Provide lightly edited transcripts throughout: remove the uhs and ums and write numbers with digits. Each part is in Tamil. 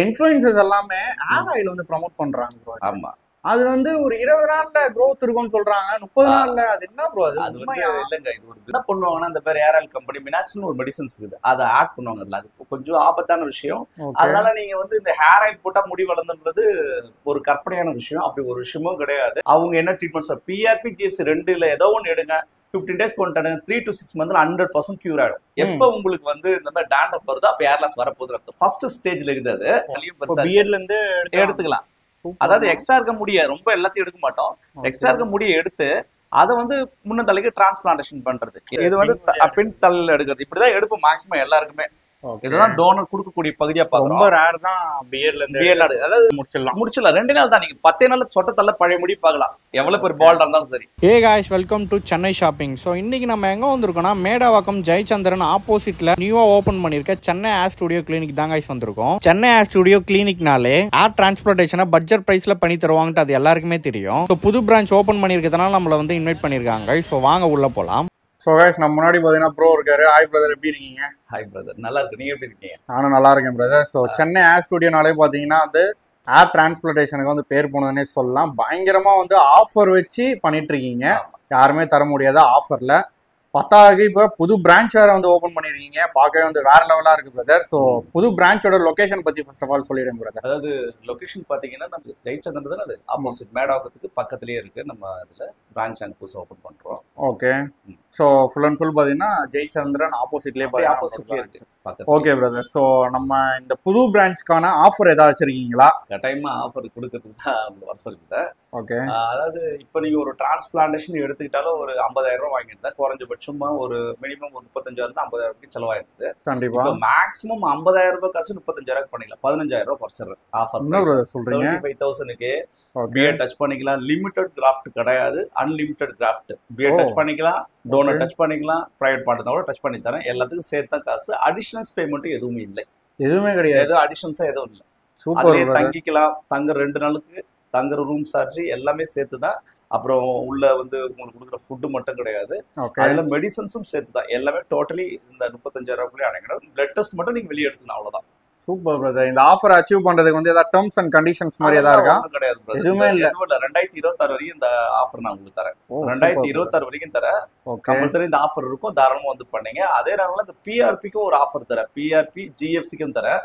இன்ஃப்ளூயன்சர்ஸ் எல்லாமே ஹேர் ஆயில் வந்து ப்ரமோட் பண்றாங்க ப்ரோ. ஆமா, அது வந்து ஒரு 20 நாள்ல growth இருக்கும்னு சொல்றாங்க. 30 நாள்ல அது என்ன ப்ரோ? அது அது வந்து உண்மையா? இல்லைங்க. இது ஒரு என்ன பண்ணுவாங்கன்னா, இந்த பேர் ஏர் ஆயில் கம்பெனி மினாக்ஸ்னு ஒரு மெடிசன்ஸ் இருக்குது, அதை ஆட் பண்ணுவாங்க. அதுல அது கொஞ்சம் ஆபத்தான விஷயம். ஓகே. அதனால நீங்க வந்து இந்த ஹேர் ஆயில் போட்டா முடி வளர்ந்துன்றது ஒரு கற்பனையான விஷயம். அப்படி ஒரு விஷயமும் கிடையாது. அவங்க என்ன ட்ரீட்மெண்ட் பிஆர்பி ஜிஎஃப்சி ரெண்டுல ஏதோ ஒன்று எடுங்க, 15 days கொண்டு 3 to 6 months 100% கியூர் ஆயிடும். எப்ப உங்களுக்கு வந்து இந்த மாதிரி டேண்ட்ரஃப் வருதோ அப்ப ஏர் லாஸ் வரப்போகுது. ஃபர்ஸ்ட் ஸ்டேஜ்ல இருக்குது. அது பிஎட்ல இருந்து எடுத்துக்கலாம். அதாவது எக்ஸ்ட்ரா இருக்க முடிய ரொம்ப எல்லாத்தையும் எடுக்க மாட்டோம். எக்ஸ்ட்ரா இருக்க முடிய எடுத்து அதை வந்து முன்ன தலைக்கு டிரான்ஸ்பிளான்டேஷன் பண்றது. இது வந்து பின் தலையில எடுக்கிறது. இப்படிதான் எடுப்போம் மேக்ஸிமம் எல்லாருக்குமே. இதுதான் டோனர் கொடுக்கக்கூடிய பகுதியா பாக்குறோம். ரொம்ப ரேர் தான் பிஎட்ல இருந்து. அதாவது முடிச்சிடலாம். 2 நாள் தான். நீங்க 10 நாள் சொட்ட தள்ள பழைய முடி பார்க்கலாம், எவ்வளவு பெரிய பால்டா இருந்தாலும் சரி. ஏ guys, welcome to Chennai shopping. So இன்னைக்கு நம்ம எங்கே வந்திருக்கோம்னா, மேடவாக்கம் ஜெயச்சந்திரன் ஆப்போசிட்ல நியூவா ஓப்பன் பண்ணியிருக்க சென்னை ஹேர் ஸ்டுடியோ கிளினிக் தான் காய்ஸ் வந்திருக்கோம். சென்னை ஹேர் ஸ்டுடியோ கிளினிக்னாலே ஹேர் டிரான்ஸ்பிளான்டேஷனை பட்ஜெட் பிரைஸ்ல பண்ணி தருவாங்கட்டு அது எல்லாருக்குமே தெரியும். ஸோ புது பிரான்ச் ஓப்பன் பண்ணியிருக்கிறதுனால நம்மளை வந்து இன்வைட் பண்ணியிருக்காங்க. ஸோ வாங்க உள்ள போகலாம். ஸோ கைஸ், நம்ம முன்னாடி பார்த்தீங்கன்னா ப்ரோ இருக்காரு. ஹாய் பிரதர், எப்படி இருக்கீங்க? ஹாய் பிரதர், நல்லா இருக்கு. நீங்க எப்படி இருக்கீங்க? நானும் நல்லா இருக்கேன் பிரதர். ஸோ சென்னை ஹேர் ஸ்டுடியோனாலே பார்த்தீங்கன்னா வந்து ஹேர் டிரான்ஸ்பிளான்டேஷனுக்கு வந்து பேர் போனதுன்னே சொல்லலாம். பயங்கரமாக வந்து ஆஃபர் வச்சு பண்ணிட்டு இருக்கீங்க. யாருமே தர முடியாத ஆஃபர்ல. 10க்கு இப்போ புது பிரான்ச் வேற வந்து ஓப்பன் பண்ணிருக்கீங்க. பார்க்கவே வந்து வேற லெவலா இருக்கு பிரதர். ஸோ புது பிரான்ச்சோட லொகேஷன் பத்தி ஃபர்ஸ்ட் ஆஃப் ஆல் சொல்லிடுங்க பிரதர். அதாவது லொகேஷன் பாத்தீங்கன்னா நம்ம ஜெயச்சந்திரன் தானே, அது ஆப்போசிட் மேடாவத்துக்கு பக்கத்துலயே இருக்கு. நம்ம அதுல பிரான்ச் அண்ட் புதுசா ஓப்பன் பண்றோம். Okay. So full and full பார்த்தீங்கன்னா ஜெயச்சந்திரன் ஆப்போசிட்லேயே ஆப்போசிட்லயே இருக்கு. Okay brother. ஸோ நம்ம இந்த புது பிரான்ச்சுக்கான ஆஃபர் ஏதாவது வச்சிருக்கீங்களா? கட்டாயமா ஆஃபர் கொடுக்கறதுக்கு தான் வர சொல்லியிருந்தேன். ஓகே. அதாவது இப்போ நீங்க ஒரு டிரான்ஸ்பிளான்டேஷன் எடுத்துக்கிட்டாலும் ஒரு 50,000 ரூபாய் வாங்கியிருந்தேன். குறைஞ்சபட்சமா ஒரு மினிமம் ஒரு 35,000 50,000 ரூபாய்க்கு செலவாயிருந்தது. கண்டிப்பா. இப்போ மேக்ஸிமம் 50,000 ரூபாய் காசு 35,000 பண்ணிக்கலாம். 15,000 ரூபாய் குறைச்சிடுறேன் ஆஃபர். என்ன பிரதர் சொல்றீங்க? 35,000க்கு பியர் டச் பண்ணிக்கலாம். லிமிடெட் கிராஃப்ட் கிடையாது, அன்லிமிடெட் கிராஃப்ட். பியர் டச் பண்ணிக்கலாம், டோனர் டச் பண்ணிக்கலாம், பிரைவேட் பார்ட் கூட டச் பண்ணி தரேன். எல்லாத்துக்கும் சேர்த்த காசு. அடிஷனல்ஸ் பேமெண்ட் எதுவுமே இல்லை. எதுவுமே கிடையாது. எதுவும் அடிஷன்ஸா எதுவும் இல்லை. சூப்பர். தங்கிக்கலாம், தங்க 2 நாளுக்கு தங்குற ரூம் சார்ஜ் எல்லாமே சேர்த்துதான். அப்புறம் உள்ள வந்து உங்களுக்கு கொடுக்குற ஃபுட்டு மட்டும் கிடையாது, அதுல மெடிசன்ஸும் சேர்த்துதான். எல்லாமே டோட்டலி இந்த 35,000 ரூபாய் அடங்கிடும். பிளட் டெஸ்ட் மட்டும் நீங்க வெளியே எடுத்துக்கலாம், அவ்வளவுதான். Super brother. இந்த ஆஃபர் அச்சீவ் பண்றதுக்கு வந்து ஏதாவது டர்ம்ஸ் அண்ட் கண்டிஷன்ஸ் மாதிரி ஏதாவது இருக்கா? கிடையாது பிரதர், எதுவுமே இல்ல. 2026 வரைக்கும் இந்த ஆஃபர் நான் உங்களுக்கு தரேன். 2026 வரைக்கும் தரேன். கம்பல்சரி இந்த ஆஃபர் இருக்கும். தாராளமா வந்து பண்ணீங்க. அதே நேரத்துல இந்த பிஆர்பிக்கும் ஒரு ஆஃபர் தரேன். பிஆர்பி ஜிஎஃப்சிக்கும் தரேன்.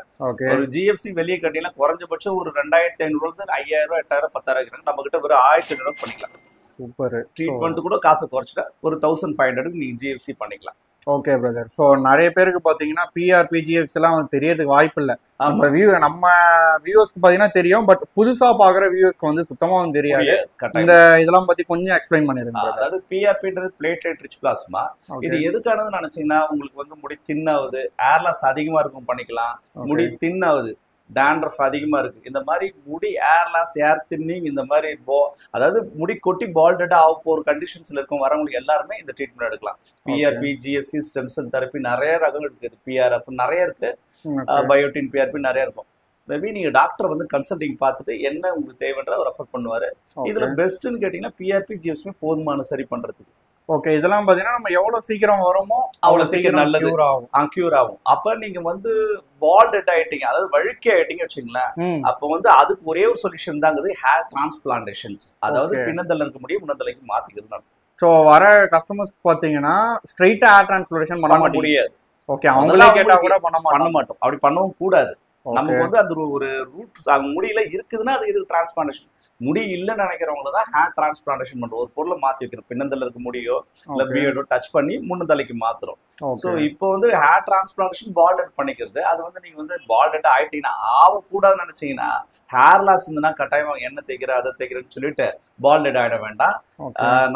ஒரு ஜிஎஃப்சி வெளியே கட்டினா குறைஞ்சபட்சம் ஒரு 2,500 5,000 8,000 10,000 நம்ம கிட்ட ஒரு 1,500 பண்ணிக்கலாம். சூப்பர். ட்ரீட்மெண்ட் கூட காசு குறைச்சிட்டா ஒரு 1,500 நீங்க ஜிஎஃப்சி பண்ணிக்கலாம். Okay brother. ஸோ நிறைய பேருக்கு பார்த்தீங்கன்னா பிஆர்பி ஜிஎஃப்சி எல்லாம் வந்து தெரியறதுக்கு வாய்ப்பு இல்லை. நம்ம வியூவர்ஸ்க்கு பார்த்தீங்கன்னா தெரியும், பட் புதுசா பாக்குற வியூவர்ஸ்க்கு வந்து சுத்தமா வந்து தெரியாது. இந்த இதெல்லாம் பத்தி கொஞ்சம் எக்ஸ்பிளைன் பண்ணிடுங்க. அதாவது பிஆர்பின்றது பிளேட்லெட் ரிச் பிளாஸ்மா. இது எதுக்கானது நினைச்சீங்கன்னா, உங்களுக்கு வந்து முடி தின்னாவது, ஏர்லாஸ் அதிகமா இருக்கும் பண்ணிக்கலாம். முடி தின்னாவது, டேண்ட்ரஃப் அதிகமா இருக்கு, இந்த மாதிரி முடி ஏர்லாஸ், ஏர் தின்னிங், இந்த மாதிரி அதாவது முடி கொட்டி பால்டடா ஆக போற கண்டிஷன்ஸ்ல இருக்கும் வரவங்களுக்கு எல்லாருமே இந்த ட்ரீட்மெண்ட் எடுக்கலாம். PRP GFC stem cell therapy நிறைய ரகங்கள் இருக்குது. பிஆர்எஃப் நிறைய இருக்கு, பயோட்டின் பிஆர்பி நிறைய இருக்கும். மேபி நீங்க டாக்டர் வந்து கன்சல்டிங் பார்த்துட்டு என்ன உங்களுக்கு தேவைன்றத ரெஃபர் பண்ணுவாரு. இதுல பெஸ்ட்னு கேட்டீங்கன்னா பிஆர்பி ஜிஎஃப்சி போதுமான சரி பண்றதுக்கு. ஓகே. இதெல்லாம் பாத்தீங்கன்னா நம்ம எவ்வளவு சீக்கிரம் வருமோ அவ்வளவு சீக்கிரம் நல்லது, கியூர் ஆகும். அப்ப நீங்க வந்து பால்டட் ஆயிட்டீங்க, அதாவது வழுக்கி ஆயிட்டீங்க வச்சுங்களேன், அப்ப வந்து அதுக்கு ஒரே ஒரு சொல்யூஷன் தாங்கிறது ஹேர் டிரான்ஸ்பிளான்டேஷன்ஸ். அதாவது பின்னந்தல இருக்க முடியும் முன்னந்தலைக்கு மாத்திக்கிறது. ஸோ வர கஸ்டமர்ஸ் பாத்தீங்கன்னா ஸ்ட்ரைட்டா ஹேர் டிரான்ஸ்பிளான்டேஷன் பண்ண முடியாது. ஓகே. அவங்களே கேட்டா கூட பண்ண மாட்டோம். அப்படி பண்ணவும் கூடாது. நமக்கு வந்து அந்த ஒரு ரூட் முடியல இருக்குதுன்னா அது இது டிரான்ஸ்பிளான்டேஷன். முடி இல்லைன்னு நினைக்கிறவங்க தான் ஹேர் டிரான்ஸ்பிளான்டேஷன் பண்றோம். ஒரு பொருளை மாத்தி வைக்கிறோம், பின்னந்தல இருக்க முடியோ இல்ல பியர்டோ டச் பண்ணி முன்னந்தலைக்கு மாத்துறோம். ஸோ இப்போ வந்து ஹேர் டிரான்ஸ்பிளான்டேஷன் பால்டட் பண்ணிக்கிறது. அது வந்து நீங்க வந்து பால்டட் ஆயிட்டீங்கன்னா ஆகக்கூடாதுன்னு நினைச்சீங்கன்னா, ஹேர் லாஸ் இருந்ததுன்னா கட்டாயமா என்ன தேய்க்கிற அதை தேய்க்கிறேன்னு சொல்லிட்டு பால்டட் ஆயிட வேண்டாம்.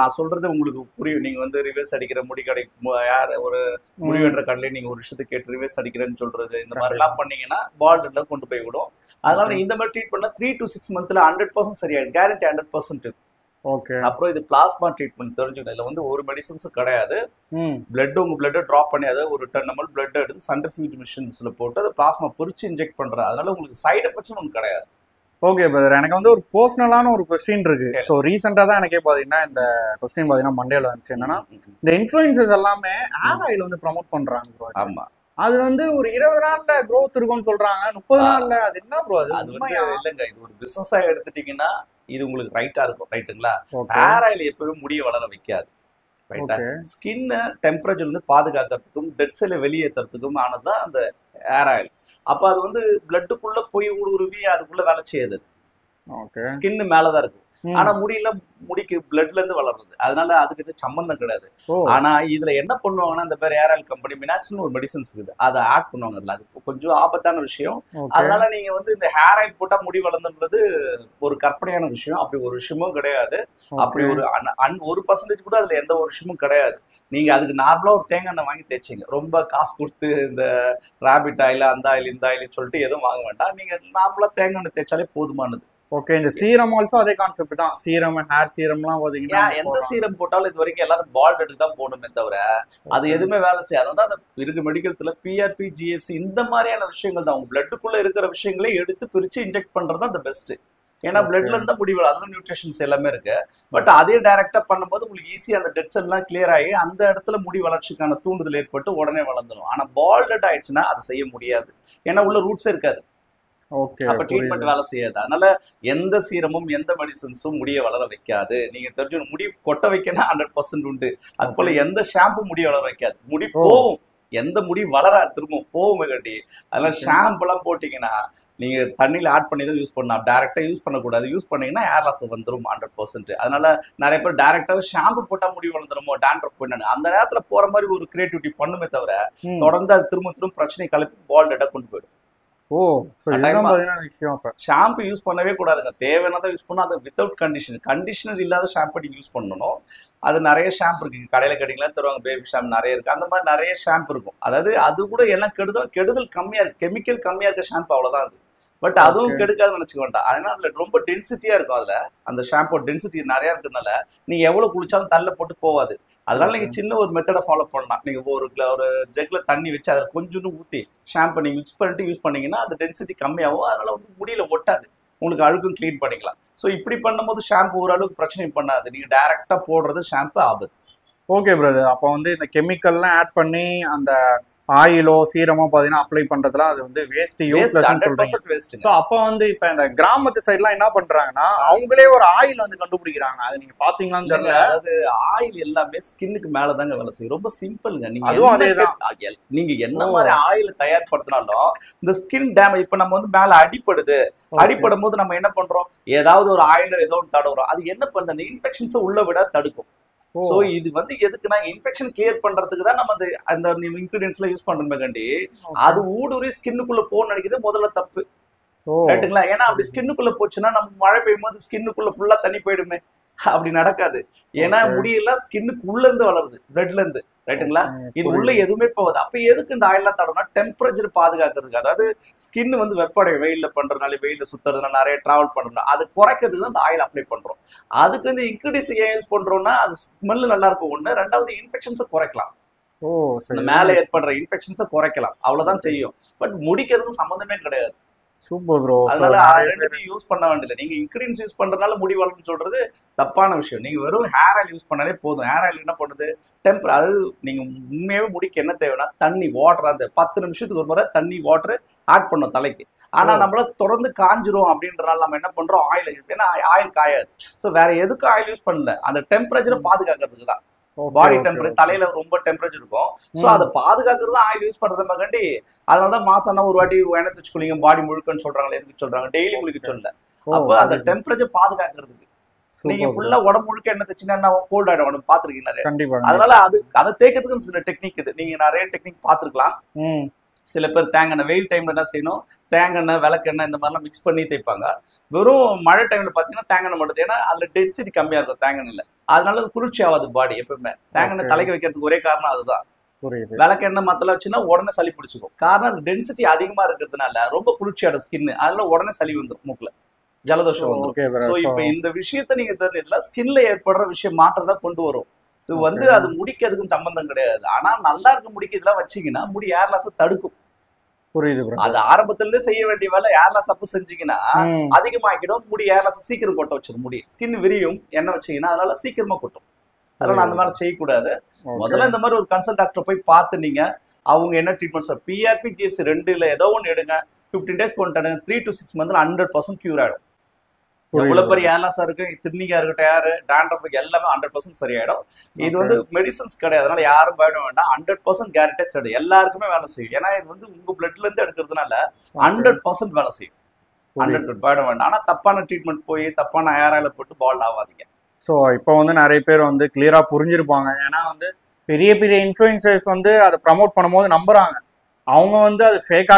நான் சொல்றது உங்களுக்கு புரியும். நீங்க வந்து ரிவர்ஸ் அடிக்கிற முடி கடை யார் ஒரு முடி வெட்டுற கடையில நீங்க ஒரு விஷயத்தை கேட்டு ரிவர்ஸ் அடிக்கிறேன்னு சொல்றது, இந்த மாதிரி எல்லாம் பண்ணீங்கன்னா பால்டட்ல கொண்டு போய் விடும். அதனால இந்த மாதிரி ட்ரீட்மெண்ட்ல 3 to 6 monthsல 100% சரியாயிடும். கேரண்டி 100%. ஓகே. அப்புறம் இது பிளாஸ்மா ட்ரீட்மெண்ட் தெரிஞ்சுக்கணும். இதுல வந்து ஒரு மெடிசன்ஸும் கிடையாது. பிளட் உங்க பிளட் டிராப் பண்ணி, அதாவது ஒரு 10 ml பிளட் எடுத்து சென்ட்ரிஃபியூஜ் மிஷின்ஸ்ல போட்டு அதை பிளாஸ்மா பொறிச்சு இன்ஜெக்ட் பண்றது. அதனால உங்களுக்கு சைடு எஃபெக்ட்ஸ் ஒன்றும் கிடையாது. Okay brother. எனக்கு வந்து ஒரு பர்சனலான ஒரு கொஸ்டின் இருக்கு. ஸோ ரீசெண்டாக தான் எனக்கே பார்த்தீங்கன்னா இந்த கொஸ்டின் பார்த்தீங்கன்னா மண்டேல வந்துச்சு. என்னன்னா, இந்த இன்ஃப்ளூயன்சர்ஸ் எல்லாமே ஹேர் ஆயில் வந்து ப்ரமோட் பண்றாங்க. ஆமா. அது வந்து ஒரு 20 நாள்ல growth இருக்கும்னு சொல்றாங்க, 30 நாள்ல. அது என்ன ப்ரோ? அது அது வந்து உண்மையா? இல்லைங்க, இது ஒரு பிசினஸா எடுத்துட்டீங்கன்னா இது உங்களுக்கு ரைட்டா இருக்கும், ரைட்டுங்களா? ஓகே ஹேர் ஆயில் எப்பவுமே முடிய வளர வைக்காது, ரைட்டா? ஓகே ஸ்கின்னை டெம்பரேச்சர் வந்து பாதுகாக்கிறதுக்கும் டெட் செல்லை வெளியேற்றுறதுக்கும் ஆனதுதான் அந்த ஹேர் ஆயில். அப்ப அது வந்து பிளட்டுக்குள்ள போய் ஊடுருவி அதுக்குள்ள வேலை செய்யுது. ஓகே. ஸ்கின் மேலதான் இருக்கும், ம். ஆனா முடியல, முடிக்கு பிளட்ல இருந்து வளருது, அதனால அதுக்கு இது சம்பந்தம் கிடையாது. ஓ ஆனா இதுல என்ன பண்ணுவாங்கன்னா, இந்த பேர் ஏர் ஆயில் கம்பெனி மினாக்ஸ்னு ஒரு மெடிசன்ஸ் இருக்குது, அதை ஆட் பண்ணுவாங்க. அதுல அது கொஞ்சம் ஆபத்தான விஷயம். ஓகே அதனால நீங்க வந்து இந்த ஹேர் ஆயில் போட்டா முடி வளர்ந்துன்றது ஒரு கற்பனையான விஷயம். அப்படி ஒரு விஷயமும் கிடையாது. அப்படி ஓகே. ஒரு 1% கூட அதுல எந்த ஒரு விஷயமும் கிடையாது. நீங்க அதுக்கு நார்மலா ஒரு தேங்காய் எண்ணெய் வாங்கி தேய்ச்சிங்க. ரொம்ப காசு கொடுத்து இந்த ராபிட் ஆயில், அந்த ஆயில், இந்த ஆயில் சொல்லிட்டு எதுவும் வாங்க வேண்டாம். நீங்க நார்மலா தேங்காய் எண்ணெய் தேய்ச்சாலே போதுமானது. ஓகே. இந்த சீரம் ஆல்சோ அதே கான்செப்ட் தான். சீரம், ஹேர் சீரம்லாம் பாத்தீங்கன்னா ஏன் எந்த சீரம் போட்டாலும் இது வரைக்கும் எல்லாரும் பால்ட் எடுத்து தான் போடணுமே தவிர அது எதுவுமே வேலை செய்யாது. அதான் அந்த இருக்கு மெடிக்கல்ல பிஆர்பி, ஜிஎஃப்சி இந்த மாதிரியான விஷயங்கள் தான். உங்க பிளட்டுக்குள்ள இருக்கிற விஷயங்களே எடுத்து பிரிச்சு இன்ஜெக்ட் பண்றது அந்த பெஸ்ட். ஏன்னா பிளட்ல இருந்தா முடி வளரும், அதுல நியூட்ரிஷன்ஸ் எல்லாமே இருக்கு. பட் அதே டைரக்டா பண்ணும்போது உங்களுக்கு ஈஸியா அந்த டெட்ஸ் எல்லாம் கிளியர் ஆகி அந்த இடத்துல முடி வளர்ச்சிக்கான தூண்டுதல் ஏற்பட்டு உடனே வளர்ந்துடும். ஆனா பால்ட் ஆயிடுச்சுன்னா அது செய்ய முடியாது, ஏன்னா உள்ள ரூட்ஸே இருக்காது. ஓகே அப்ப புரியுது. ட்ரீட்மெண்ட் வேலை செய்யாது. அதனால எந்த சீரமும் எந்த மெடிசன்ஸும் முடிய வளர வைக்காது. நீங்க தெரிஞ்சு முடி கொட்ட வைக்கணும் 100% உண்டு. அது போல எந்த ஷாம்பு முடிய வளர வைக்காது. முடி போகும், எந்த முடி வளராது, திரும்ப போகும் கட்டி. அதெல்லாம் ஷாம்பு எல்லாம் போட்டீங்கன்னா நீங்க தண்ணியில ஆட் பண்ணி தான் யூஸ் பண்ணலாம், டைரக்டா யூஸ் பண்ணக்கூடாது. யூஸ் பண்ணீங்கன்னா ஹேர் லாஸ் வந்துடும் 100%. அதனால நிறைய பேர் டைரக்டாவே ஷாம்பு போட்டா முடி வளர்ந்துருமோ, டாண்ட்ரஃப் பண்ணு அந்த நேரத்துல போற மாதிரி ஒரு கிரியேட்டிவிட்டி பண்ணுமே தவிர ம். தொடர்ந்து அது திரும்ப திரும்ப பிரச்சனை கலப்பி பால்டா கொண்டு போயிடும். ஓ சோ இதுதான் பாத்தீங்கன்னா விஷயம். அப்ப ஷாம்பு யூஸ் பண்ணவே கூடாதுங்க. தேவையானதான் யூஸ் பண்ணணும். அது வித்தவுட் கண்டிஷனர் இல்லாத ஷாம்பு நீங்க யூஸ் பண்ணணும். அது நிறைய ஷாம்பு இருக்கு, கடையில கட்டிங்களா தருவாங்க, பேபி ஷாம்பு நிறைய இருக்கு. அந்த மாதிரி நிறைய ஷாம்பு இருக்கும். அதாவது அது கூட எல்லாம் கெடுதல் கம்மியா இருக்கு, கெமிக்கல் கம்மியா இருக்க ஷாம்பு, அவ்வளவுதான் அது. பட் அதுவும் கெடுக்காதுன்னு நினைச்சுக்க வேண்டாம். அதனால அதுல ரொம்ப டென்சிட்டியா இருக்கும். அதுல அந்த ஷாம்பு டென்சிட்டி நிறைய இருக்கிறதுனால நீங்க எவ்வளவு குளிச்சாலும் தள்ள போட்டு போவாது. அதனால நீங்க சின்ன ஒரு மெத்தடை ஃபாலோ பண்ணலாம். நீங்க ஒரு ஜெக்ல தண்ணி வச்சு அதில் கொஞ்சோண்டு ஊற்றி ஷாம்பு நீங்க மிக்ஸ் பண்ணிட்டு யூஸ் பண்ணீங்கன்னா அந்த டென்சிட்டி கம்மியாகும். அதனால வந்து முடியல ஒட்டாது, உங்களுக்கு அழுக்கும் க்ளீன் பண்ணிக்கலாம். ஸோ இப்படி பண்ணும்போது ஷாம்பு ஓரளவுக்கு பிரச்சனை பண்ணாது. நீங்க டைரக்டா போடுறது ஷாம்பு ஆபத்து. Okay brother. அப்போ வந்து இந்த கெமிக்கல்லாம் ஆட் பண்ணி அந்த ஆயிலோ சீரமோ பாத்தீங்கன்னா அப்ளை பண்றதுலாம் அது வந்து வேஸ்ட், யூஸ்லெஸ்னு சொல்றீங்க. 100% வேஸ்ட். ஸோ அப்போ வந்து இப்போ இந்த கிராமத்து சைட்லாம் என்ன பண்றாங்கன்னா அவங்களே ஒரு ஆயில் வந்து கண்டுபிடிக்கிறாங்க. அது நீங்க பாத்தீங்களான்னு தெரியல. அதாவது ஆயில் எல்லாமே ஸ்கின்னுக்கு மேலதாங்க வேலை செய்யும். ரொம்ப சிம்பிள்ங்க. அதுவும் அதேதான். நீங்க என்ன மாதிரி ஆயில் தயார்படுத்தினாலும் இந்த ஸ்கின் டேமேஜ், இப்ப நம்ம வந்து மேல அடிப்படுது, அடிப்படும் போது நம்ம என்ன பண்றோம், ஏதாவது ஒரு ஆயில் ஏதோ ஒன்று தடவுறோம். அது என்ன பண்ணுது, அந்த இன்ஃபெக்ஷன்ஸை உள்ள விட தடுக்கும். சோ இது வந்து எதுக்குன்னா இன்ஃபெக்ஷன் கிளியர் பண்றதுக்கு தான் நம்ம அந்த இன்கிரீடியன்ஸ்ல யூஸ் பண்றோமே கண்டி. அது ஊடுருவி ஸ்கின்னுக்குள்ள போக நினைக்கிறது முதல்ல தப்பு, ரைட்டுங்களா? ஏன்னா அப்படி ஸ்கின்னுக்குள்ள போச்சுன்னா நம்ம மழை பெய்யும் போது ஸ்கின்னுக்குள்ள ஃபுல்லா தண்ணி போயிடுமே. அப்படி நடக்காது. ஏன்னா முடியெல்லாம் ஸ்கின்னுக்கு உள்ள இருந்து வளருது, பிளட்ல இருந்து, ரைட்டுங்களா? இது உள்ள எதுவுமே போகுது. அப்ப எதுக்கு இந்த ஆயிலாம் தடவுனா டெம்பரேச்சர் பாதுகாக்கிறதுக்கு. அதாவது ஸ்கின் வந்து வெப்படைய வெயில்ல பண்றதுனால, வெயில சுத்துறதுனால, நிறைய டிராவல் பண்றதுனால அது குறைக்கிறதுக்கு தான் இந்த ஆயில் அப்ளை பண்றோம். அதுக்கு வந்து இன்கிரீடியன்ஸ் ஏன் யூஸ் பண்றோம்னா அது ஸ்மெல் நல்லா இருக்கும் ஒண்ணு, ரெண்டாவது இன்ஃபெக்ஷன்ஸை குறைக்கலாம். மேல ஏற்படுற இன்ஃபெக்ஷன்ஸை குறைக்கலாம், அவ்வளவுதான் செய்யும். பட் முடிக்கிறதுக்கு சம்மந்தமே கிடையாது. Super bro. அதனால ரெண்டுத்தையும் யூஸ் பண்ண வேண்டியது. நீங்க இன்கிரீடியன்ஸ் யூஸ் பண்றதுனால முடி வளரும்னு சொல்றது தப்பான விஷயம். நீங்க வெறும் ஹேர் ஆயில் யூஸ் பண்ணாலே போதும். ஹேர் ஆயில் என்ன பண்ணுது, அதாவது நீங்க உண்மையாவே முடிக்கு என்ன தேவைன்னா தண்ணி, வாட்டர், அந்த 10 நிமிஷத்துக்கு ஒரு முறை தண்ணி வாட்டர் ஆட் பண்ணும் தலைக்கு. ஆனா நம்மள தொடர்ந்து காஞ்சிரும் அப்படின்றனால நம்ம என்ன பண்றோம், ஆயில். ஏன்னா ஆயில் காயாது. ஸோ வேற எதுக்கும் ஆயில் யூஸ் பண்ணல, அந்த டெம்பரேச்சரை பாதுகாக்கிறதுக்கு தான். பாடி டெம்பரேச்சர், தலையில ரொம்ப டெம்பரேச்சர் இருக்கும். ஸோ அதை பாதுகாக்கிறது தான் ஆயில் யூஸ் பண்றது மகண்டி. அதனாலதான் மாசம்னா ஒரு வாட்டி எண்ணெய் தேய்ச்சி குளிங்க, பாடி முழுக்கன்னு சொல்றாங்களே, எதுக்கு சொல்றாங்க, டெய்லி குளிக்க சொல்லல. அப்ப அந்த டெம்பரேச்சர் பாதுகாக்கிறதுக்கு நீங்க ஃபுல்லா உடம்பு முழுக்க எண்ணெய் தேய்ச்சினா கோல்ட் ஆயிடும், உடம்பு பாத்துருக்கீங்க நிறைய. அதனால அதை தேய்க்கிறதுக்கு சில டெக்னிக் இது, நீங்க நிறைய டெக்னிக் பாத்துருக்கலாம். சில பேர் தேங்காய் வெயில் டைம்ல என்ன செய்யணும், தேங்காய் விளக்கெண்ணெய் இந்த மாதிரிலாம் மிக்ஸ் பண்ணி தேய்ப்பாங்க. வெறும் மழை டைம்ல பாத்தீங்கன்னா தேங்காய் மட்டும், ஏன்னா அதுல டென்சிட்டி கம்மியா இருக்கும் தேங்காய்ல. அதனால அது குளிர்ச்சி ஆகாது பாடி. எப்பவுமே தேங்காய் தலைக்கு வைக்கிறதுக்கு ஒரே காரணம் அதுதான். விளக்கெண்ணெய் மத்தல வச்சுன்னா உடனே சளி பிடிச்சிக்கும். காரணம் அது டென்சிட்டி அதிகமா இருக்கிறதுனால ரொம்ப குளிர்ச்சியோட ஸ்கின், அதனால உடனே சளி வந்துடும், மூக்குல ஜலதோஷம் வந்துடும். ஸோ இப்ப இந்த விஷயத்த நீங்க தெரிஞ்சதுல ஸ்கின்ல ஏற்படுற விஷயம் மாற்றத்தை கொண்டு வரும். ஸோ வந்து அது முடிக்கு அதுக்கும் சம்பந்தம் கிடையாது. ஆனா நல்லா இருக்க முடிக்கு இதெல்லாம் வச்சீங்கன்னா முடி ஏர் லாஸ் தடுக்கும். புரியுது. அது ஆரம்பத்துல இருந்து செய்ய வேண்டிய வேலை. ஏர் லாஸ் அப்ப செஞ்சீங்கன்னா அதிகமாக்கிடும், முடி ஏர் லாஸ் சீக்கிரம் கொட்ட வச்சிடும். முடி ஸ்கின் விரியும் எண்ணெய் வச்சீங்கன்னா, அதனால சீக்கிரமா கொட்டும். அதனால அந்த மாதிரி செய்யக்கூடாது. முதல்ல இந்த மாதிரி ஒரு கன்சல்ட் டாக்டர் போய் பார்த்து நீங்க அவங்க என்ன ட்ரீட்மெண்ட் சார் பிஆர்பி ஜிஎஃப்சி ரெண்டுல ஏதோ ஒன்று எடுங்க 15 days கொண்டு 3 to 6 months 100% கியூர் ஆயிடும். எவ்வளவு பெரிய ஏர்லாஸா இருக்கு திருநீங்கா இருக்கட்டும் யாரு டாண்ட்ரஃப் எல்லாமே 100% சரியாயிடும். இது வந்து மெடிசன்ஸ் கிடையாது, அதனால யாரும் பயப்பட வேண்டாம். 100% கேரண்டட் சரி எல்லாருக்குமே வேலை செய்யும். ஏன்னா இது வந்து உங்க பிளட்ல இருந்து எடுக்கிறதுனால 100% வேலை செய்யும். 100% பயப்பட வேண்டாம். ஆனா தப்பான ட்ரீட்மெண்ட் போய் தப்பான ஹேர் ஆயில போட்டு பால்ட் ஆகாதீங்க. ஸோ இப்போ வந்து நிறைய பேர் வந்து கிளியரா புரிஞ்சிருப்பாங்க. ஏன்னா வந்து பெரிய பெரிய இன்ஃப்ளூயன்சர்ஸ் வந்து அதை ப்ரமோட் பண்ணும்போது நம்புறாங்க. அவங்க வந்து அது ஃபேக்கா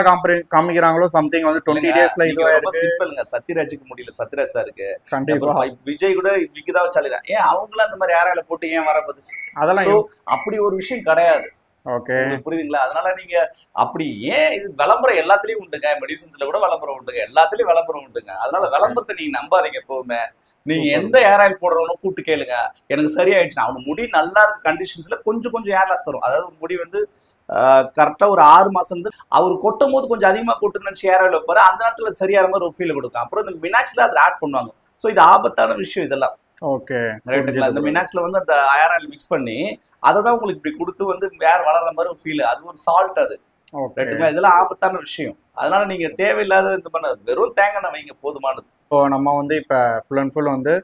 காமிக்கிறாங்களோ சம்திங் வந்து 20 daysல இது ரொம்ப சிம்பிள்ங்க. சத்யராஜுக்கு முடியல, சத்யராஜ் சாருக்கு கண்டிப்பா விஜய் கூட விக்குதான் வச்சாலிதான். ஏன் அவங்களும் அந்த மாதிரி ஏராயில போட்டு ஏன் வரப்போது? அதெல்லாம் அப்படி ஒரு விஷயம் கிடையாது. ஓகே புரியுதுங்களா? அதனால நீங்க அப்படி ஏன் இது விளம்பரம் எல்லாத்துலயும் உண்டுங்க, மெடிசன்ஸ்ல கூட விளம்பரம் உண்டுங்க, எல்லாத்துலயும் விளம்பரம் உண்டுங்க. அதனால விளம்பரத்தை நீங்க நம்பாதீங்க எப்பவுமே. நீங்க எந்த ஏர் ஆயில் போடுறவனும் கூப்பிட்டு கேளுங்க, எனக்கு சரியாயிடுச்சு அவனுக்கு முடி நல்லா இருக்க கண்டிஷன்ஸ்ல கொஞ்சம் கொஞ்சம் ஏர் லாஸ் வரும். அதாவது முடி வந்து கரெக்டா ஒரு 6 மாசம் வந்து அவர் கொட்டும் போது கொஞ்சம் அதிகமா கொட்டுன்னு ஏர் ஆயில் வைப்பாரு, அந்த நேரத்துல சரியான மாதிரி ஒரு ஃபீல் கொடுக்கும். அப்புறம் இந்த மினாக்ஸ்ல அதுல ஆட் பண்ணுவாங்க. ஸோ இது ஆபத்தான விஷயம் இதெல்லாம். ஓகே ரைட்டுங்களா? இந்த மினாக்ஸ்ல வந்து அந்த ஏர் ஆயில் மிக்ஸ் பண்ணி அதை தான் உங்களுக்கு இப்படி கொடுத்து வந்து ஏர் வளர்ற மாதிரி ஒரு ஃபீல். அது ஒரு சால்ட் அது. ரைட்டுங்களா? இதெல்லாம் ஆபத்தான விஷயம். அதனால நீங்க தேவையில்லாத இது பண்ண வெறும் தேங்காய் வைங்க போதுமானது. இப்போ நம்ம வந்து இப்போ ஃபுல் அண்ட் ஃபுல் வந்து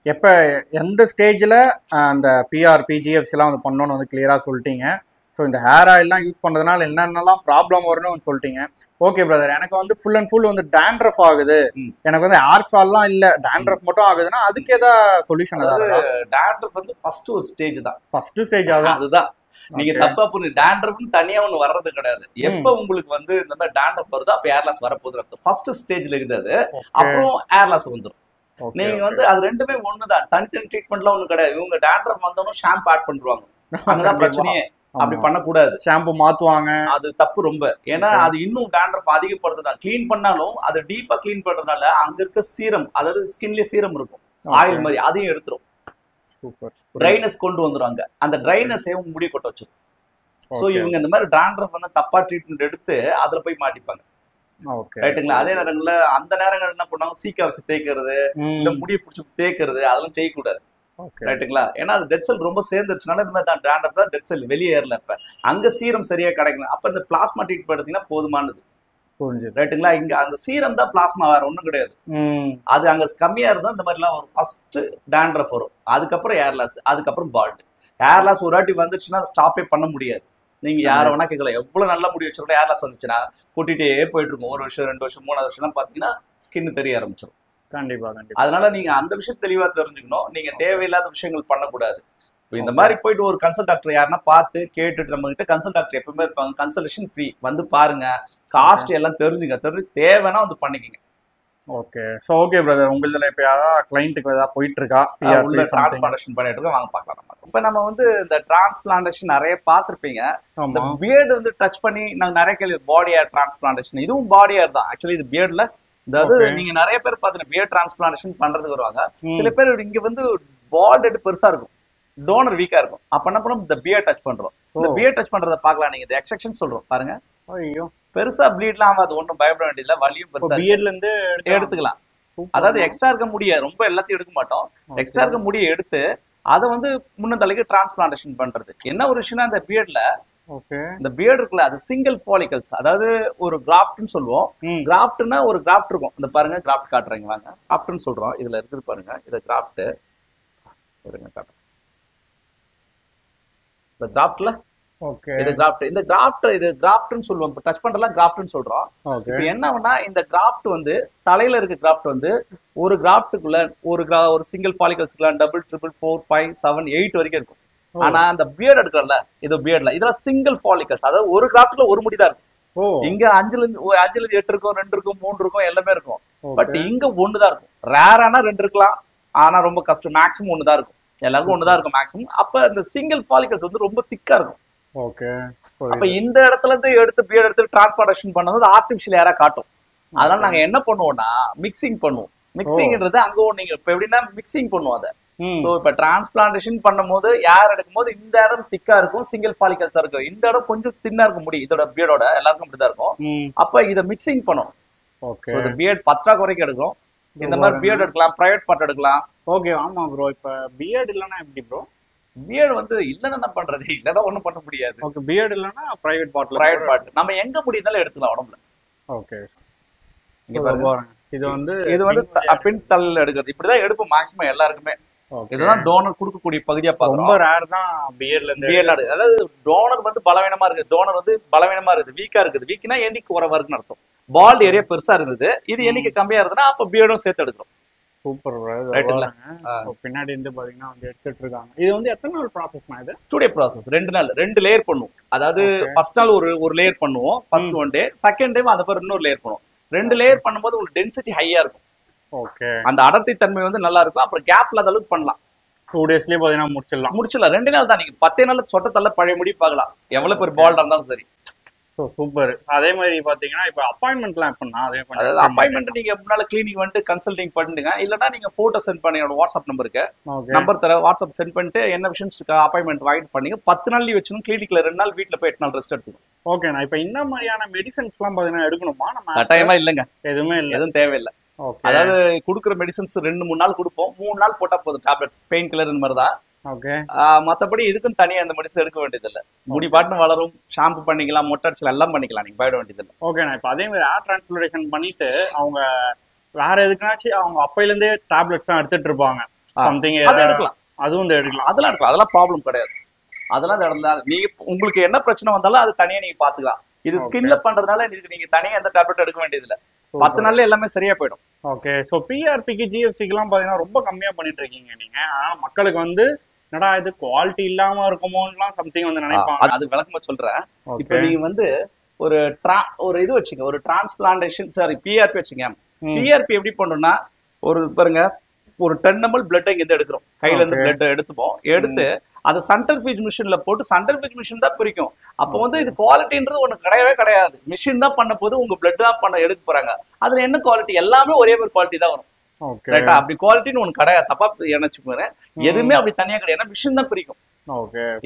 எப்போ எந்த ஸ்டேஜில் அந்த பிஆர்பி ஜிஎஃப்சிலாம் வந்து பண்ணணும்னு வந்து கிளியராக சொல்லிட்டீங்க. ஸோ இந்த ஹேர் ஆயில்லாம் யூஸ் பண்ணுறதுனால என்னென்னலாம் ப்ராப்ளம் வரும்னு சொல்லிட்டீங்க. ஓகே பிரதர், எனக்கு வந்து ஃபுல் அண்ட் ஃபுல் வந்து டேண்ட்ரஃப் ஆகுது, எனக்கு வந்து ஹேர் ஃபால்லாம் இல்லை டேண்ட்ரஃப் மட்டும் ஆகுதுன்னா அதுக்கு ஏதாவது சொல்யூஷன்? அதாவது டேண்ட்ரஃப் வந்து ஃபர்ஸ்ட் ஒரு ஸ்டேஜ் தான். ஃபர்ஸ்ட் ஸ்டேஜ் அதுதான். நீங்க தப்பா புரிஞ்சு டேண்ட்ரஃப்னு தனியா ஒண்ணு வர்றது கிடையாது. எப்ப உங்களுக்கு வந்து இந்த மாதிரி டேண்ட்ரஃப் வருதோ அப்ப ஏர் லாஸ் வரப்போகுது. ஃபர்ஸ்ட் ஸ்டேஜ்ல இருக்குது அது. அப்புறம் ஏர் லாஸ் வந்துடும். நீங்க வந்து அது ரெண்டுமே ஒண்ணுதான், தனித்தனி ட்ரீட்மெண்ட்லாம் ஒண்ணு கிடையாது. இவங்க டேண்ட்ரஃப் வந்தவனும் ஷாம்பு ஆட் பண்ணிடுவாங்க, அங்கதான் பிரச்சனையே. அப்படி பண்ணக்கூடாது. ஷாம்பு மாத்துவாங்க, அது தப்பு ரொம்ப. ஏன்னா அது இன்னும் டேண்ட்ரஃப் அதிகப்படுத்துதான். கிளீன் பண்ணாலும் அது டீப்பா கிளீன் பண்றதுனால அங்க இருக்க சீரம், அதாவது ஸ்கின்லயே சீரம் இருக்கும் ஆயில் மாதிரி, அதையும் எடுத்துரும். சூப்பர். ட்ரைனஸ் கொண்டு வந்துருவாங்க. அந்த ட்ரைனஸே முடி கொட்ட வச்சிடும். சோ இவங்க இந்த மாதிரி டேண்ட்ரஃப் வந்து தப்பா ட்ரீட்மெண்ட் எடுத்து அதுல போய் மாட்டிப்பாங்க. ரைட்டுங்களா? அதே நேரங்கள்ல அந்த நேரங்கள் என்ன பண்ணுவாங்க, சீக்கா வச்சு தேய்க்கிறது, இல்ல முடியை பிடிச்சி தேய்க்கிறது, அதெல்லாம் செய்யக்கூடாது. ரைட்டுங்களா? ஏன்னா அது டெட் செல் ரொம்ப சேர்ந்துருச்சுனால இந்த மாதிரி தான் டேண்ட்ரஃப் தான் டெட் செல் வெளியே ஏறல. இப்ப அங்க சீரம் சரியா கிடைக்கல. அப்ப இந்த பிளாஸ்மா ட்ரீட்மெண்ட் எடுத்தீங்கன்னா போதுமானது. ரைட்டுங்களா? இங்க அந்த சீரம் தான் பிளாஸ்மா, வேற ஒண்ணும் கிடையாது. அது அங்க கம்மியா இருந்தா இந்த மாதிரி எல்லாம் வரும். ஃபர்ஸ்ட் டேண்ட்ரஃப் வரும், அதுக்கப்புறம் ஏர் லாஸ், அதுக்கப்புறம் பால்ட். ஏர் லாஸ் ஒரு வாட்டி வந்துச்சுன்னா ஸ்டாப்பே பண்ண முடியாது. நீங்க யார வேணா கேட்கல, எவ்வளவு நல்லா முடி வச்சிருக்கோம், ஏர் லாஸ் வந்துச்சுன்னா கூட்டிட்டே போயிட்டு இருக்கும். 1 வருஷம் 2 வருஷம் 3 வருஷம் பாத்தீங்கன்னா ஸ்கின் தெரிய ஆரம்பிச்சிடும். கண்டிப்பா கண்டிப்பா. அதனால நீங்க அந்த விஷயம் தெளிவா தெரிஞ்சுக்கணும். நீங்க தேவையில்லாத விஷயங்கள் பண்ணக்கூடாது. இந்த மாதிரி போயிட்டு ஒரு கன்சல்ட் டாக்டர் யாருன்னா பார்த்து கேட்டுட்டு, நம்ம கிட்ட கன்சல்ட் டாக்டர் எப்பவுமே இருப்பாங்க, கன்சல்டேஷன் ஃப்ரீ, வந்து பாருங்க, காஸ்ட் எல்லாம் தெரிஞ்சுங்க, தெரிஞ்சு தேவைன்னா வந்து பண்ணிக்கங்க. ஓகே. ஸோ ஓகே பிரதர், உங்களதுல இப்போ யாராவது கிளைண்ட்டுக்கு ஏதாவது போயிட்டு இருக்கா, உள்ள டிரான்ஸ்பிளான்டேஷன் பண்ணிட்டு இருக்கோம், வாங்க பார்க்கலாம். நம்ம இப்போ நம்ம வந்து இந்த டிரான்ஸ்பிளான்டேஷன் நிறைய பார்த்துருப்பீங்க. இந்த பியர்டு வந்து டச் பண்ணி நாங்கள் நிறைய கேள்வி, பாடி ஏர் டிரான்ஸ்பிளான்டேஷன், இதுவும் பாடி ஏர் தான். ஆக்சுவலி இது பியர்ட்ல, அதாவது நீங்க நிறைய பேர் பார்த்தீங்கன்னா பியர்ட் டிரான்ஸ்பிளான்டேஷன் பண்றதுக்கு வருவாங்க. சில பேர் இங்க வந்து பால்ட் ஹெட் பெருசா இருக்கும், டோனர் வீக்கா இருக்கும். அப்ப என்ன பண்ணும், இந்த பியர் டச் பண்றோம். இந்த பியர் டச் பண்றத பார்க்கலாம். நீங்க இந்த எக்ஸெக்ஷன் சொல்றோம் பாருங்க. ஐயோ, பெருசா ப்ளீட்லாம் ஆகாது, ஒன்றும் பயப்பட வேண்டியதில்லை. வலியும் பெருசா பியர்ட்ல இருந்து எடுத்துக்கலாம். அதாவது எக்ஸ்ட்ரா இருக்க முடிய ரொம்ப எல்லாத்தையும் எடுக்க மாட்டோம். எக்ஸ்ட்ரா இருக்க முடிய எடுத்து அதை வந்து முன்ன தலைக்கு டிரான்ஸ்பிளான்டேஷன் பண்றது. என்ன ஒரு விஷயம்னா, இந்த பியர்ட்ல இந்த பியர்ட் இருக்குல்ல, அது சிங்கிள் ஃபாலிகல்ஸ், அதாவது ஒரு கிராஃப்ட்னு சொல்லுவோம். கிராஃப்ட்னா ஒரு கிராஃப்ட் இருக்கும். இந்த பாருங்க, கிராஃப்ட் காட்டுறீங்க வாங்க, கிராஃப்ட்னு சொல்றோம். இதுல இருக்குது பாருங்க, இது கிராஃப்ட். இந்த கிராஃப்ட்ல இது கிராஃப்ட், இந்த கிராஃப்ட், இது கிராஃப்ட்னு சொல்லுவோம். டச் பண்றலாம் கிராஃப்ட்னு சொல்றோம். இப்போ என்னன்னா, இந்த கிராஃப்ட் வந்து தலையில இருக்க கிராஃப்ட் வந்து ஒரு கிராஃப்ட்டுக்குள்ள ஒரு சிங்கிள் ஃபாலிகல்ஸ்க்குள்ள டபுள், ட்ரிபிள், 4, 5, 7, 8 வரைக்கும் இருக்கும். ஆனா அந்த பியர்ட் எடுக்கல, இது பியர்ட்ல இதெல்லாம் சிங்கிள் ஃபாலிகல்ஸ், அதாவது ஒரு கிராஃப்ட்ல ஒரு முடி தான் இருக்கும். இங்க 5ல இருந்து 8 இருக்கும், 2 இருக்கும், 3 இருக்கும், எல்லாமே இருக்கும். பட் இங்க 1 தான் இருக்கும். ரேரானா 2 இருக்கலாம், ஆனா ரொம்ப கஷ்டம். மேக்ஸிமம் 1 தான் இருக்கும், எல்லாருக்கும் 1 தான் இருக்கும் மேக்ஸிமம். அப்ப இந்த சிங்கிள் ஃபாலிகல்ஸ் வந்து ரொம்ப திக்கா இருக்கும். அப்ப இந்த இடத்துல இருந்து எடுத்து பியர்ட் எடுத்து டிரான்ஸ்பிளான்டேஷன் பண்ணது ஆர்டிபிஷியல் ஏரா காட்டும். அதனால நாங்க என்ன பண்ணுவோம்னா, மிக்சிங் பண்ணுவோம். மிக்சிங்ன்றது அங்க நீங்க இப்ப எப்படின்னா மிக்சிங் பண்ணுவோம் அதை. சோ இப்ப டிரான்ஸ்பிளான்டேஷன் பண்ணும்போது யார் எடுக்கும் போது இந்த இடம் திக்கா இருக்கும், சிங்கிள் ஃபாலிகல்ஸா இருக்கும். இந்த இடம் கொஞ்சம் தின்னா இருக்கும் முடி, இதோட பியர்டோட எல்லாருக்கும் இப்படிதான் இருக்கும். அப்ப இதை மிக்சிங் பண்ணணும். இந்த பியர்ட் பற்றாக்குறைக்கு எடுக்கும். இந்த மாதிரி பியர்ட் எடுக்கலாம், பிரைவேட் பார்ட் எடுக்கலாம். ஓகே. ஆமா ப்ரோ, இப்ப பியர்ட் இல்லைன்னா எப்படி ப்ரோ? பியர்டு வந்து இல்லைன்னா என்ன பண்றது, இல்லைன்னா ஒண்ணும் பண்ண முடியாது. ஓகே, பியர்டு இல்லைன்னா பிரைவேட் பிரைவேட் பார்ட் நம்ம எங்க முடியுதாலும் எடுத்துக்கலாம் உடம்புல. ஓகே, இங்க பாருங்க, இது வந்து பின் தள்ள எடுக்கிறது இப்படிதான் எடுப்போம் மேக்ஸிமம் எல்லாருக்குமே. இதுதான் டோனர் கொடுக்கக்கூடிய பகுதியா பாக்குறோம். ரொம்ப ரேர் தான் பியர்ட்ல இருந்து. அதாவது டோனர் வந்து பலவீனமா இருக்கு, டோனர் வந்து பலவீனமா இருக்குது, வீக்கா இருக்குது. வீக்னா எண்ணிக்கை குறைவா இருக்குன்னு அர்த்தம். பால்ட் ஏரியா பெருசா இருந்தது, இது எண்ணிக்கை கம்மியா இருந்ததுன்னா அப்ப பியர்டும் சேர்த்து எடுக்கிறோம். சூப்பர். பின்னாடி இருந்து பாத்தீங்கன்னா வந்து எடுத்துட்டு இருக்காங்க. இது வந்து எத்தனை நாள் ப்ராசஸ்னா? இது 2 day ப்ராசஸ். 2 நாள் 2 லேயர் பண்ணுவோம். அதாவது ஃபர்ஸ்ட் நாள் ஒரு லேயர் பண்ணுவோம், ஃபர்ஸ்ட் 1 day. செகண்ட் டே அதை பிறகு இன்னொரு லேயர் பண்ணுவோம். 2 லேயர் பண்ணும்போது உங்களுக்கு டென்சிட்டி ஹையா இருக்கும். ஓகே, அந்த அடர்த்தி தன்மை வந்து நல்லா இருக்கும். அப்புறம் கேப்ல அளவுக்கு பண்ணலாம். 2 daysலயே பாத்தீங்கன்னா முடிச்சிடலாம். 2 நாள் தான். நீங்க 10 நாள் சொட்டத்தள்ள பழைய முடி பார்க்கலாம், எவ்வளவு பேர் பால்டா இருந்தாலும் சரி. சூப்பர். அதே மாதிரி பாத்தீங்கன்னா இப்ப அப்பாயின்மெண்ட்லாம் எப்படின்னா, அதாவது அப்பாயின்மெண்ட் நீங்க முன்னால கிளினிக் வந்து கன்சல்டிங் பண்ணுங்க, இல்லன்னா நீங்க போட்டோ சென்ட் பண்ணி என்னோட வாட்ஸ்அப் நம்பருக்கு நம்பர் தர, வாட்ஸ்அப் சென்ட் பண்ணிட்டு என்ன விஷயம் அப்பாயின்மெண்ட் வாங்கிட்டு பண்ணீங்க. 10 நாள் லீவ் வச்சுக்கணும், கிளினிக்ல 2 நாள், வீட்டுல போய் 8 நாள் ரெஸ்ட் எடுத்துக்கணும். ஓகே, நான் இப்ப இந்த மாதிரியான மெடிசன்ஸ் எல்லாம் பாத்தீங்கன்னா எடுக்கணுமா? நம்ம கட்டாயமா இல்லைங்க, எதுவுமே இல்லை, எதுவும் தேவையில்லை. அதாவது குடுக்குற மெடிசன்ஸ் 2-3 நாள் கொடுப்போம், 3 நாள் போட்டா போதும். டேப்லெட்ஸ், பெயின் கில்லர் இந்த மாதிரி தான். ஓகே, மத்தபடி இதுக்கும் தனியா அந்த மெடிசன் எடுக்க வேண்டியது இல்ல. முடி பாட்டு வளரும், ஷாம்பு பண்ணிக்கலாம், மொட்டை அடிச்சலாம், எல்லாம் பண்ணிக்கலாம், நீங்க பயப்பட வேண்டியது இல்லை. ஓகே, நான் இப்ப அதே மாதிரி ஹேர் டிரான்ஸ்பிளேஷன் பண்ணிட்டு அவங்க வேற எதுக்குனாச்சும் அவங்க அப்பையில இருந்தே டேப்லெட்ஸ் தான் எடுத்துட்டு இருப்பாங்க, சம்திங் எடுக்கலாம், அதுவும் வந்து எடுக்கலாம். அதெல்லாம் எடுக்கலாம், அதெல்லாம் ப்ராப்ளம் கிடையாது. அதெல்லாம் நீங்க உங்களுக்கு என்ன பிரச்சனை வந்தாலும் அது தனியா நீங்க பாத்துக்கலாம். இது ஸ்கின்ல பண்றதுனால இதுக்கு நீங்க தனியா எந்த டேப்லெட் எடுக்க வேண்டியது இல்ல. 10 நாள்ல எல்லாமே சரியா போயிடும். ஓகே, சோ பிஆர்பிக்கு ஜிஎஃப்சிக்கு எல்லாம் பாத்தீங்கன்னா ரொம்ப கம்மியா பண்ணிட்டு இருக்கீங்க நீங்க. ஆனா மக்களுக்கு வந்து என்னடா இது குவாலிட்டி இல்லாம இருக்குமோலாம் சம்திங் வந்து நினைப்பாங்க. அது விளக்கமா சொல்றேன். இப்ப நீங்க வந்து ஒரு இது வச்சுங்க, ஒரு டிரான்ஸ்பிளான்டேஷன், சாரி பிஆர்பி வச்சுங்க. பிஆர்பி எப்படி பண்றோம்னா, ஒரு பாருங்க, ஒரு 10 ml பிளட் இங்க இருந்து எடுக்கிறோம், கையில இருந்து பிளட் எடுத்துப்போம். எடுத்து அதை சென்ட்ரிஃபியூஜ் மிஷின்ல போட்டு, சென்ட்ரிஃபியூஜ் மிஷின் தான் பிரிக்கும். அப்போ வந்து இது குவாலிட்டின்றது ஒண்ணு கிடையவே கிடையாது. மிஷின் தான் பண்ண போது, உங்க பிளட் தான் பண்ண எடுக்க போறாங்க. அதுல என்ன குவாலிட்டி, எல்லாமே ஒரே ஒரு குவாலிட்டி தான் வரும். ரைட்டா? அப்படி குவாலிட்டின்னு ஒண்ணு கிடையாது, தப்பா நினைச்சுக்கோங்க. எதுவுமே அப்படி தனியா கிடையாது, மிஷின் தான் பிரிக்கும்.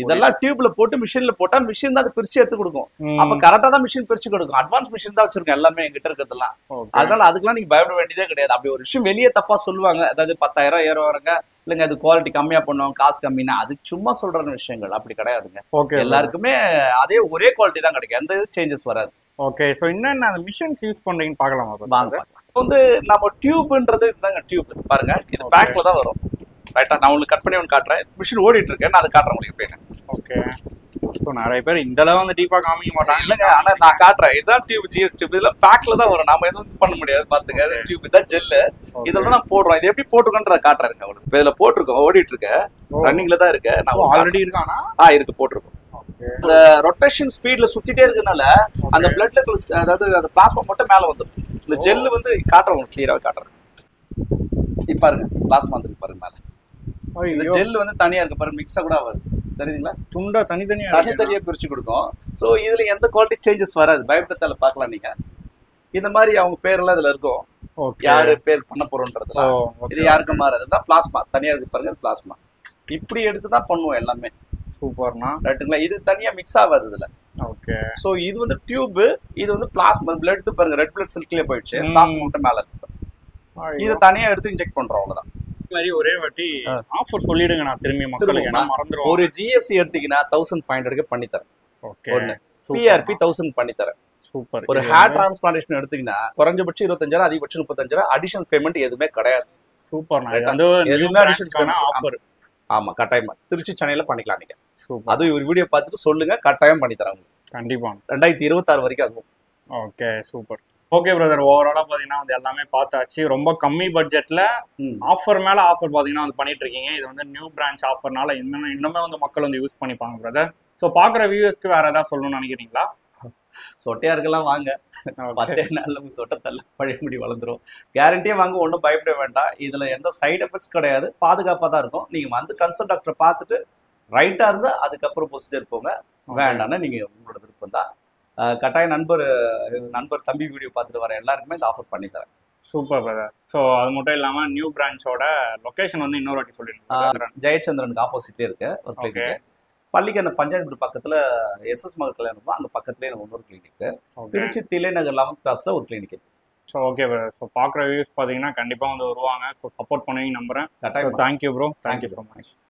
இதெல்லாம் டியூப்ல போட்டு மிஷின்ல போட்டா மிஷின் தான் பிரிச்சு எடுத்து கொடுக்கும். அப்ப கரெக்டா தான் மிஷின் பிரிச்சு கொடுக்கும். அட்வான்ஸ் மிஷின் தான் வச்சிருக்கோம் எல்லாமே எங்கிட்ட இருக்கிறதுலாம். அதனால அதுக்கெல்லாம் நீங்க பயப்பட வேண்டியதே கிடையாது. அப்படி ஒரு விஷயம் வெளியே தப்பா சொல்லுவாங்க, அதாவது 10,000 ஏறுவாங்க, இல்லைங்க அது குவாலிட்டி கம்மியா பண்ணுவோம், காசு கம்மினா, அது சும்மா சொல்ற விஷயங்கள், அப்படி கிடையாதுங்க. எல்லாருக்குமே அதே ஒரே குவாலிட்டி தான் கிடைக்கும், எந்த சேஞ்சஸ் வராது. ஓகே, சோ என்னென்ன மிஷின்ஸ் யூஸ் பண்றீங்கன்னு பார்க்கலாமா? வாங்க. வந்து நம்ம டியூப்ன்றது இதுதாங்க. டியூப் பாருங்க, இது பேக்ல தான் வரும். ரைட்டா? நான் உங்களுக்கு கட் பண்ணி ஒன்று காட்டுறேன். மிஷின் ஓடிட்டு இருக்கேன், நான் அதை காட்டுறேன் உங்களுக்கு எப்படின்னு. ஓகே, ஸோ நிறைய பேர் இந்த அளவு வந்து டீப்பா காமிக்க மாட்டாங்க. இல்லைங்க, ஆனா நான் காட்டுறேன். இதுதான் டியூப், ஜிஎஸ் டியூப். இதெல்லாம் பேக்ல தான் வரும், நாம எதுவும் பண்ண முடியாது. பாத்துங்க, டியூப் இதான் ஜெல்லு, இதெல்லாம் நான் போடுறோம். இது எப்படி போட்டுருக்கோன்றத காட்டுறேன் உங்களுக்கு. இதுல போட்டிருக்கோம், ஓடிட்டு இருக்கு, ரன்னிங்ல தான் இருக்கு. நான் ஆல்ரெடி இருக்கானா? இருக்கு, போட்டிருக்கோம். அந்த ரொட்டேஷன் ஸ்பீட்ல சுத்திட்டே இருக்கனால அந்த பிளட்ல, அதாவது அந்த பிளாஸ்மா மட்டும் மேல வந்துடும். இந்த ஜெல்லு வந்து காட்டுறேன் உங்களுக்கு, கிளியரா காட்டுறேன். இப்ப பாருங்க, பிளாஸ்மா வந்து பாருங்க மேல. இந்த ஜெல் வந்து தனியா இருக்கு பாருங்க, மிக்ஸா கூட ஆகாது, தெரியுதுங்களா? துண்டா தனித்தனியா பிரிச்சு கொடுக்கும். சோ இதுல எந்த குவாலிட்டி சேஞ்சஸ் வராது, பயப்படத்தால பாக்கலாம் நீங்க. இந்த மாதிரி அவங்க பேர்லாம் இதுல இருக்கும், யாரு பேர் பண்ண போறோம்ன்றதுல இது யாருக்கும் மாறாது. பிளாஸ்மா தனியா இருக்கு பாருங்க, பிளாஸ்மா இப்படி எடுத்துதான் பண்ணுவோம் எல்லாமே. சூப்பர்னா, ரைட்டுங்களா? இது தனியா மிக்ஸ் ஆகாது இதுல. ஓகே, சோ இது வந்து டியூப், இது வந்து பிளாஸ்மா. பிளட் பாருங்க, ரெட் பிளட் செல்ஸ்லயே போயிடுச்சு, பிளாஸ்மா மட்டும் மேல இருக்கு. இத தனியா எடுத்து இன்ஜெக்ட் பண்றோம், அவ்வளவுதான். மாதிரி ஒரே வாட்டி ஆஃபர் சொல்லிடுங்க, நான் திரும்பி மக்களுக்கு மறந்துடுவோம். ஒரு ஜிஎஃப்சி எடுத்தீங்கன்னா 1500 பண்ணி தரேன். ஓகே, பிஆர்பி 1000 பண்ணி தரேன். சூப்பர். ஒரு ஹேர் டிரான்ஸ்பிளான்டேஷன் எடுத்தீங்கன்னா குறைஞ்சபட்சம் 25,000, அதிகபட்சம் 35,000. அடிஷனல் பேமெண்ட் எதுவுமே கிடையாது. சூப்பர். எதுவுமே அடிஷனல் ஆஃபர். ஆமா, கட்டாயமா திருச்சி சென்னையில பண்ணிக்கலாம் நீங்க. அது ஒரு வீடியோ பார்த்துட்டு சொல்லுங்க, கட்டாயம் பண்ணி தராங்க. கண்டிப்பா 2026 வரைக்கும் ஆகும். Okay, super. ஓகே பிரதர், ஓவராலா பாத்தீங்கன்னா வந்து எல்லாமே பார்த்தாச்சு. ரொம்ப கம்மி பட்ஜெட்ல ஆஃபர் மேல ஆஃபர் பாத்தீங்கன்னா வந்து பண்ணிட்டு இருக்கீங்க. இது வந்து நியூ பிரான்ச் ஆஃபர்னால இன்னுமே வந்து மக்கள் வந்து யூஸ் பண்ணிப்பாங்க பிரதர். ஸோ பாக்குற வியூவர்ஸ்க்கு வேற ஏதாவது சொல்லணும்னு நினைக்கிறீங்களா? சொட்டையா இருக்கலாம், வாங்க. 10 நாள்ல உங்க சொட்டை தள்ள பழைய முடி வளர்ந்துரும். கேரண்டியா வாங்க, ஒன்றும் பயப்பட வேண்டாம். இதுல எந்த சைடு எஃபெக்ட்ஸ் கிடையாது, பாதுகாப்பா தான் இருக்கும். நீங்க வந்து கன்சல்ட் டாக்டரை பார்த்துட்டு ரைட்டா இருந்தா அதுக்கப்புறம் ப்ரொசீஜர் போங்க, வேண்டாம்னா நீங்க உங்களோட விருப்பம் தான். கட்டாய நண்பர் தம்பி வீடியோ பார்த்துட்டு வர எல்லாருக்குமே இந்த ஆஃபர் பண்ணி தரேன். Super brother. ஸோ அது மட்டும் இல்லாம நியூ பிரான்ச்சோட லொகேஷன் வந்து இன்னொரு வாட்டி சொல்லிருக்கேன். ஜெயச்சந்திரனுக்கு ஆப்போசிட்லேயே இருக்கு ஒரு கிளினிக். பள்ளிக்கண்ண பஞ்சாயத்து பக்கத்துல எஸ்எஸ் மகத்துல இருக்கும், அங்க பக்கத்துலேயே இன்னொரு கிளினிக். திருச்சி தில்லை நகர் 11th கிளாஸ்ல ஒரு clinic. So okay brother. So பார்க்குற வியூஸ் பார்த்தீங்கன்னா கண்டிப்பாக வந்து வருவாங்க. ஸோ சப்போர்ட் பண்ணுவீங்க நம்புறேன். Thank you bro, thank you so much.